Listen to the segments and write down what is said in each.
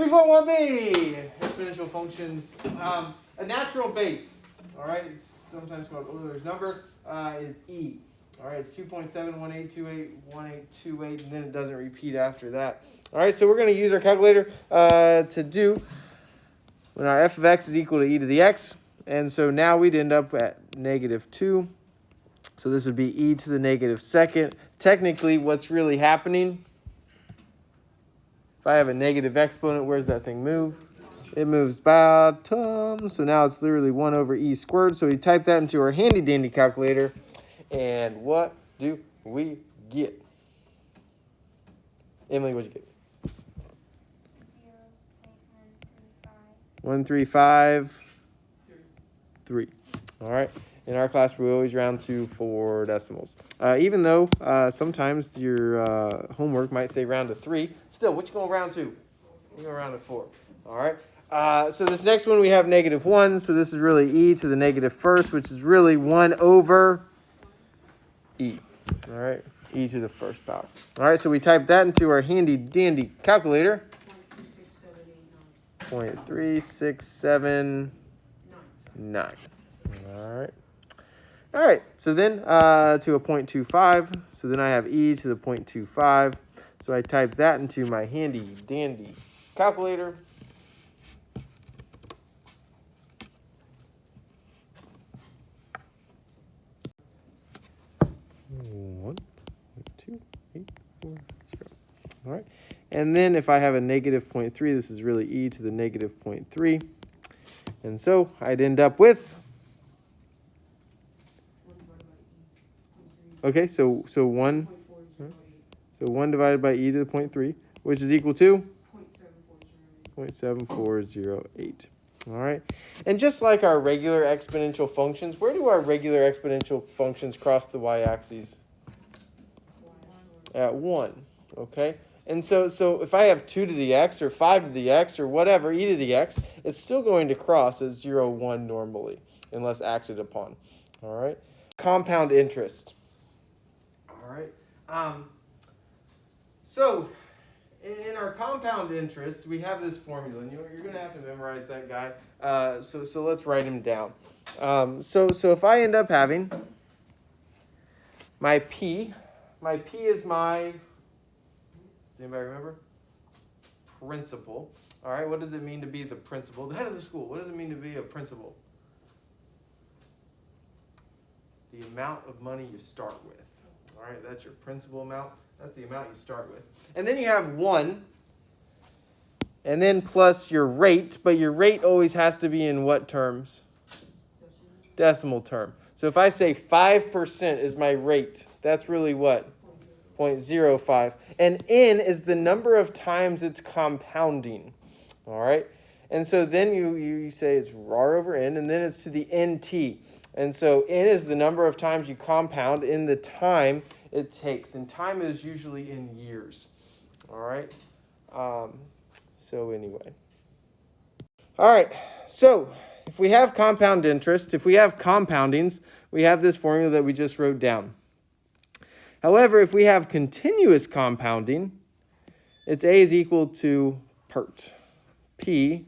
3.1b, exponential functions. A natural base, all right, it's sometimes called Euler's number, is e. All right, it's 2.718281828, and then it doesn't repeat after that. All right, so we're going to use our calculator to do when our f of x is equal to e to the x. And so now we'd end up at -2. So this would be e to the -2nd. Technically, what's really happening, if I have a negative exponent, where's that thing move? It moves bottom. So now it's literally 1 over e squared. So we type that into our handy dandy calculator. And what do we get? Emily, what'd you get? 135.3. All right. In our class, we always round to 4 decimals. Even though sometimes your homework might say round to 3, still, what you going to round to? You're going to round to 4. All right. So this next one, we have -1. So this is really e to the -1st, which is really 1 over e. All right. E to the 1st power. All right. So we type that into our handy dandy calculator. 0.36789. All right. All right. So then to a 0.25. So then I have e to the 0.25. So I type that into my handy dandy calculator. 1.2840. All right. And then if I have a -0.3, this is really e to the -0.3. And so I'd end up with, okay, so 1 divided by e to the 0.3, which is equal to 0.7408. All right. And just like our regular exponential functions, where do our regular exponential functions cross the y-axis? At 1. Okay. And so if I have 2 to the x or 5 to the x or whatever, e to the x, it's still going to cross at 0, 1 normally, unless acted upon. All right. Compound interest. All right. So in our compound interest, we have this formula, and you're going to have to memorize that guy. So let's write him down. So if I end up having my P is my, anybody remember? Principal. All right, what does it mean to be the principal? The head of the school, what does it mean to be a principal? The amount of money you start with. All right, that's your principal amount. That's the amount you start with. And then you have 1, and then plus your rate, but your rate always has to be in what terms? Decimal term. So if I say 5% is my rate, that's really what? 0.05. And n is the number of times it's compounding. All right? And so then you say it's r over n, and then it's to the nt. And so n is the number of times you compound in the time it takes. And time is usually in years. All right? So anyway. All right. So if we have compound interest, if we have compoundings, we have this formula that we just wrote down. However, if we have continuous compounding, it's a is equal to PERT. P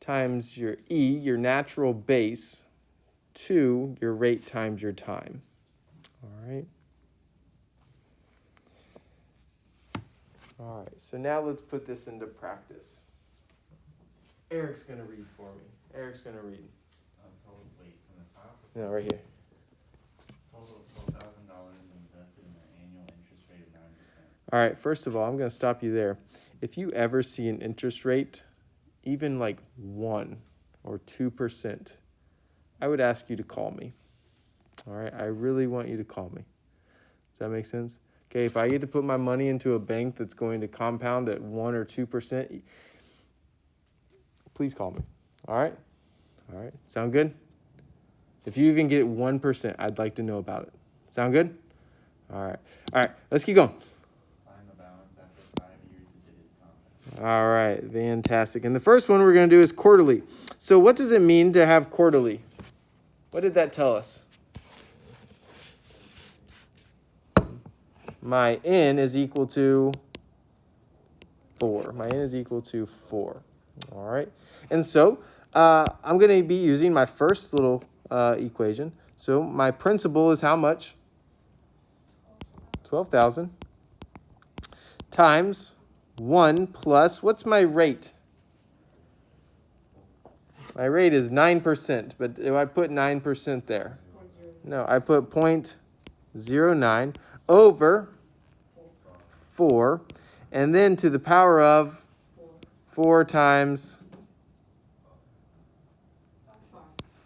times your E, your natural base, to your rate times your time. All right. All right, so now let's put this into practice. Eric's going to read for me. Eric's going to read. Wait, from the top? No, right here. Total of $12,000 invested in an annual interest rate of 9%. All right, first of all, I'm going to stop you there. If you ever see an interest rate, even like 1 or 2%, I would ask you to call me. All right, I really want you to call me. Does that make sense? Okay, if I get to put my money into a bank that's going to compound at 1 or 2%, please call me. All right? All right. Sound good? If you even get 1%, I'd like to know about it. Sound good? All right. All right. Let's keep going. Find the balance after 5 years it is compound. All right. Fantastic. And the first one we're going to do is quarterly. So what does it mean to have quarterly? What did that tell us? My n is equal to 4. My n is equal to 4. All right. And so I'm going to be using my first little equation. So my principal is how much? 12,000 times 1 plus, what's my rate? My rate is 9%, but do I put 9% there? No, I put 0.09 over 4, and then to the power of 4 times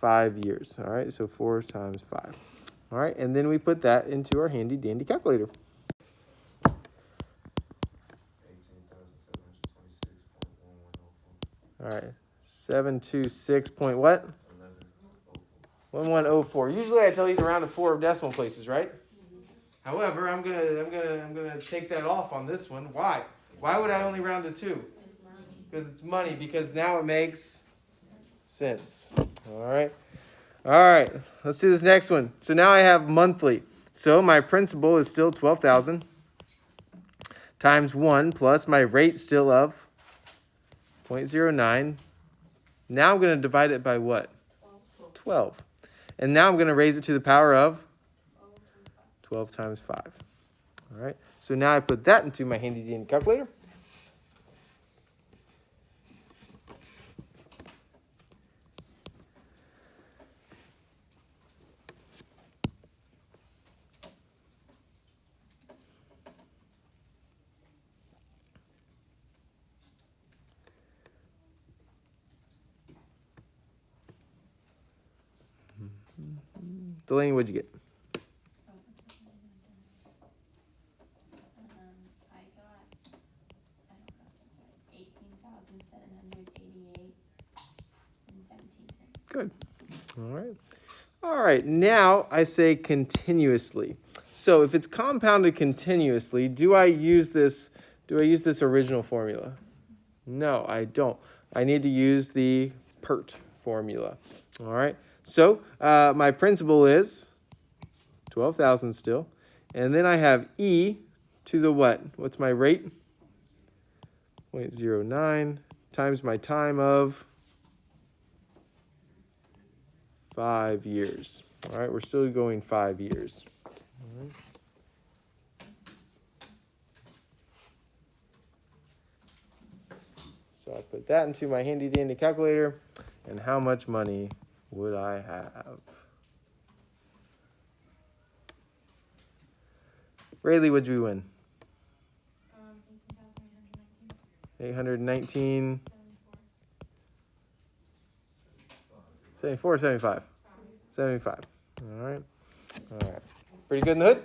5 years. All right, so 4 times 5. All right, and then we put that into our handy dandy calculator. 18,726.1104. All right, 726 point what? 1104. Usually I tell you to round to 4 decimal places, right? However, I'm gonna take that off on this one. Why? Why would I only round to 2? Because it's money. Because now it makes sense. All right. All right. Let's do this next one. So now I have monthly. So my principal is still 12,000 times 1 plus my rate still of 0.09. Now I'm going to divide it by what? 12. And now I'm going to raise it to the power of 12 times 5. All right. So now I put that into my handy dandy calculator. Delaney, what'd you get? I got, 18,788.17 cents. Good. All right. All right. Now I say continuously. So if it's compounded continuously, do I use this original formula? No, I don't. I need to use the PERT formula. All right. So my principal is 12,000 still. And then I have E to the what? What's my rate? 0.09 times my time of 5 years. All right, we're still going 5 years. All right. So I put that into my handy dandy calculator. And how much money would I have? Rayleigh, what'd you win? 819. 74 or 75? 75. All right. All right. Pretty good in the hood?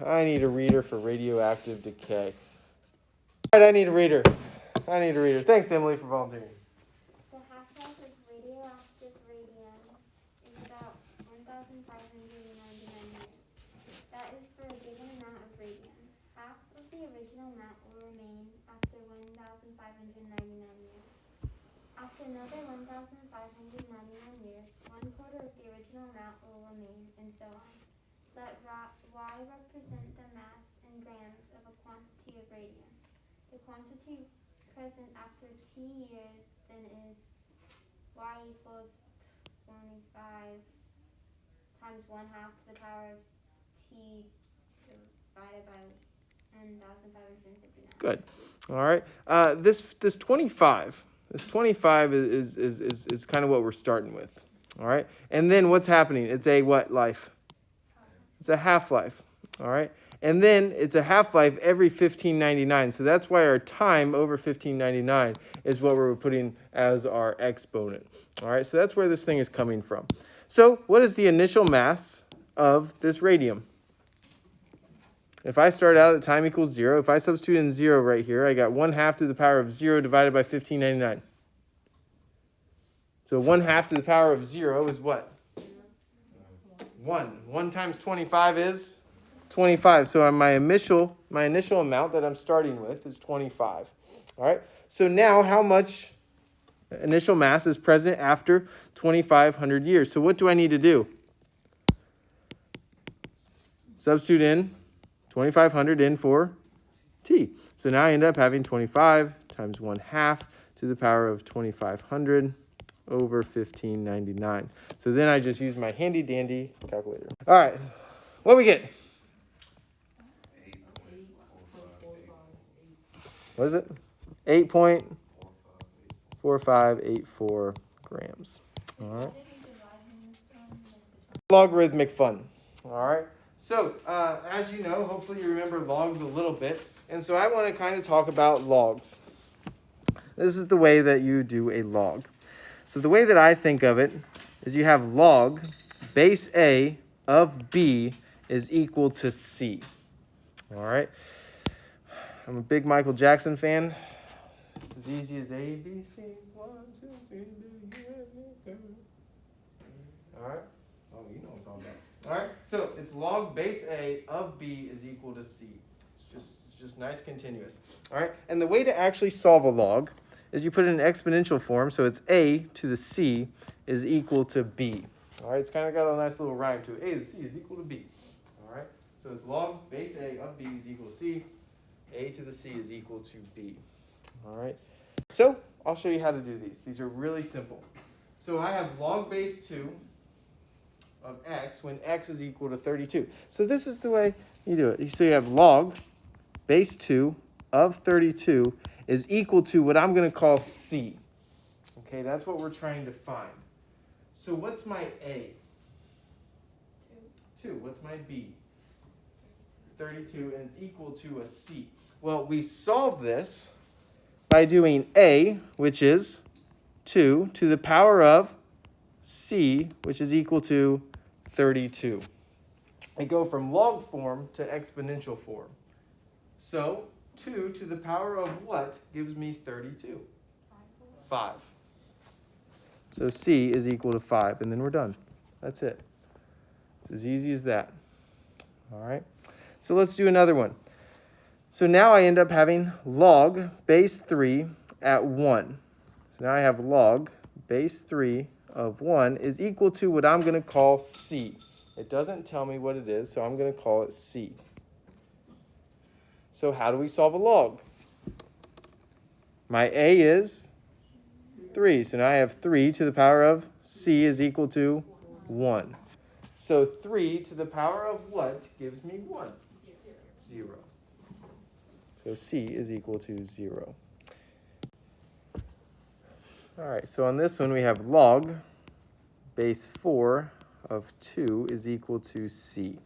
I need a reader for radioactive decay. All right, I need a reader. Thanks, Emily, for volunteering. The half-life of radioactive radium is about 1,599 years. That is for a given amount of radium. Half of the original amount will remain after 1,599 years. After another 1,599 years, 1/4 of the original amount will remain, and so on. Let Y represent the mass in grams of a quantity of radium. The quantity present after T years then is Y equals 25 times 1/2 to the power of T divided by 1,559. Good. All right. This 25. This 25 is kind of what we're starting with. All right. And then what's happening? It's a what life? It's a half-life. All right. And then it's a half-life every 1599. So that's why our time over 1599 is what we're putting as our exponent. All right. So that's where this thing is coming from. So what is the initial mass of this radium? If I start out at time equals 0, if I substitute in 0 right here, I got 1/2 to the power of 0 divided by 1599. So 1/2 to the power of 0 is what? 1. 1 times 25 is 25. So my initial amount that I'm starting with is 25. All right. So now how much initial mass is present after 2,500 years? So what do I need to do? Substitute in 2,500 in for T. So now I end up having 25 times 1/2 to the power of 2500 over 1599. So then I just use my handy dandy calculator. All right, what do we get? What is it? 8.4584 grams. All right. Logarithmic fun. All right. So as you know, hopefully you remember logs a little bit. And so I want to kind of talk about logs. This is the way that you do a log. So the way that I think of it is you have log base A of B is equal to C. All right. I'm a big Michael Jackson fan. It's as easy as A, B, C, 1, 2, 3, do you. All right. Oh, you know what I'm talking about. All right. So it's log base A of B is equal to C. It's just nice continuous. All right. And the way to actually solve a log is you put it in exponential form. So it's A to the C is equal to B. All right. It's kind of got a nice little rhyme to it. A to the C is equal to B. All right. So it's log base A of B is equal to C. A to the C is equal to B. All right. So I'll show you how to do these. These are really simple. So I have log base 2 of x when x is equal to 32. So this is the way you do it. So you have log base 2 of 32 is equal to what I'm going to call C. Okay, that's what we're trying to find. So what's my A? 2. What's my B? 32, and it's equal to a C. Well, we solve this by doing A, which is 2, to the power of C, which is equal to 32. I go from log form to exponential form. So 2 to the power of what gives me 32? 5. So C is equal to 5, and then we're done. That's it. It's as easy as that. All right. So let's do another one. So now I end up having log base 3 at 1. So now I have log base 3 of 1 is equal to what I'm going to call C. It doesn't tell me what it is, so I'm going to call it C. So how do we solve a log? My A is 3. So now I have 3 to the power of C is equal to 1. So 3 to the power of what gives me 1? 0. So C is equal to 0. All right, so on this one we have log base 4 of 2 is equal to C.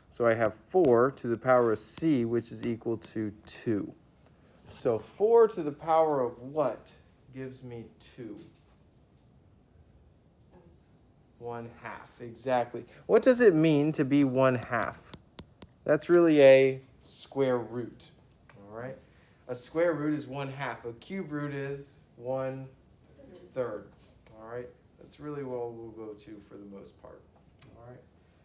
So I have 4 to the power of C, which is equal to 2. So 4 to the power of what gives me 2? 1/2, exactly. What does it mean to be 1/2? That's really a square root. All right. A square root is 1/2. A cube root is 1/3. All right. That's really what we'll go to for the most part. All right.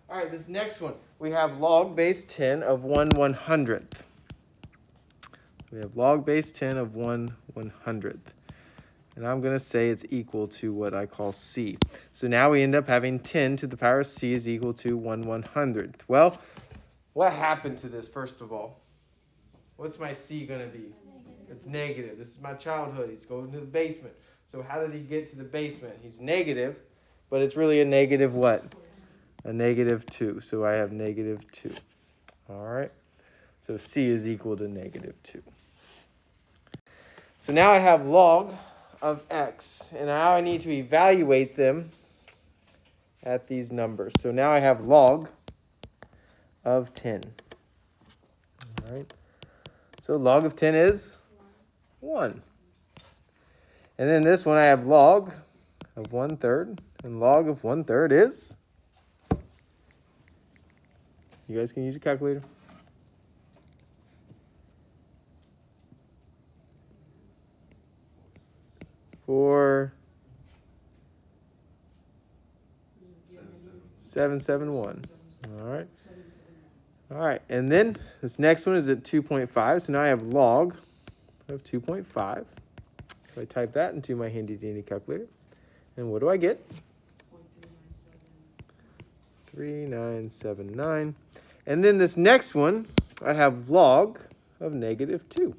All right. This next one, we have log base 10 of 1/100th. We have log base 10 of 1/100th. And I'm going to say it's equal to what I call C. So now we end up having 10 to the power of C is equal to 1/100th. Well, what happened to this, first of all? What's my C going to be? It's negative. This is my childhood. He's going to the basement. So how did he get to the basement? He's negative, but it's really a negative what? A -2. So I have -2. All right. So C is equal to -2. So now I have log of x, and now I need to evaluate them at these numbers. So now I have log of 10. All right. So log of 10 is 1. And then this one I have log of 1/3, and log of 1/3 is, you guys can use your calculator. For 771. All right. All right. And then this next one is at 2.5. So now I have log of 2.5. So I type that into my handy dandy calculator. And what do I get? 3979. And then this next one, I have log of negative 2.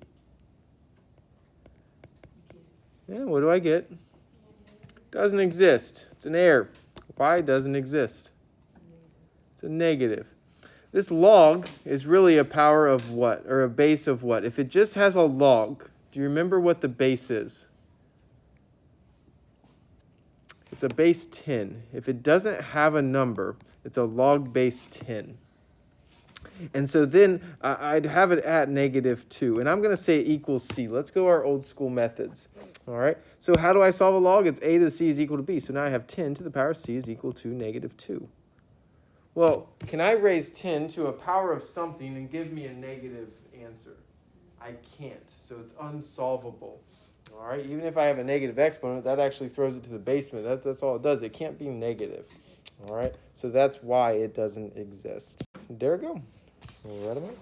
Yeah, what do I get? Doesn't exist. It's an error. Y doesn't exist. It's a negative. This log is really a power of what? Or a base of what? If it just has a log, do you remember what the base is? It's a base 10. If it doesn't have a number, it's a log base 10. And so then I'd have it at negative 2. And I'm going to say equals c. Let's go our old school methods. All right. So how do I solve a log? It's a to the c is equal to b. So now I have 10 to the power c is equal to negative 2. Well, can I raise 10 to a power of something and give me a negative answer? I can't. So it's unsolvable. All right. Even if I have a negative exponent, that actually throws it to the basement. That's all it does. It can't be negative. All right. So that's why it doesn't exist. There we go. Right about.